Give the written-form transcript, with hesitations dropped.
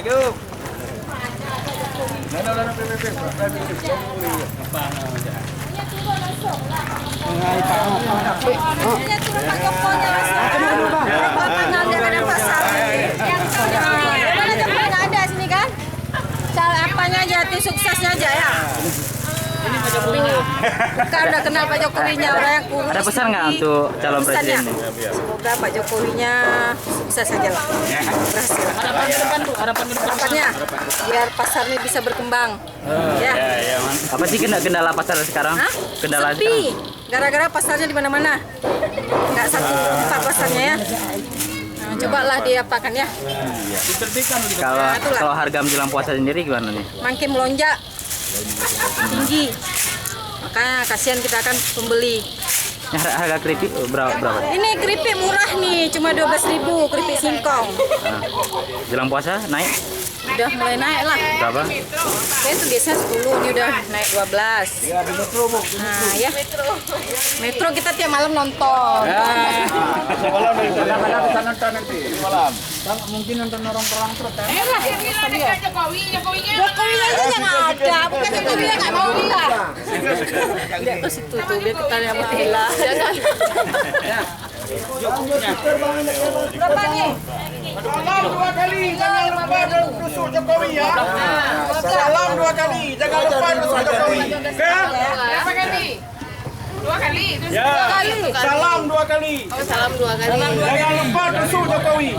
Assalamualaikum. Apanya Jati suksesnya aja ya. Bukan udah kenal Pak Jokowinya, orang yang kurus. Ada pesan nggak untuk calon presiden ini? Semoga Pak Jokowinya sukses saja lah. Berhasil. Harapannya biar pasarnya bisa berkembang. Ya. Apa sih kendala pasar sekarang? Hah? Kendala Sepi. Gara-gara pasarnya di mana-mana. Nggak satu tempat pasarnya ya. Nah, cobalah diapakan ya. Kalau harga menjelang puasa sendiri gimana nih? Makin melonjak tinggi. Makanya kasihan kita kan pembeli. Harga keripik berapa? Ini keripik murah nih, cuma 12.000 keripik singkong. Nah, jelang puasa naik Udah mulai naik lah. berapa? Saya itu biasanya 10, ini udah naik 12. Nah ya, Metro kita tiap malam nonton. Malam mungkin nonton orang-orang terus kan? Jokowinya itu yang ada, bukan Jokowi yang nggak mau lah. Lihat ke situ tuh, biar kita yang berhila. Jangan. Berapa nih? Salam 2 kali, jangan lupa tusuk Jokowi ya. Salam 2 kali, jangan lupa tusuk Jokowi. Berapa kali? 2 kali. Ya. Salam 2 kali. Oh, salam 2 kali. Jangan lupa tusuk Jokowi.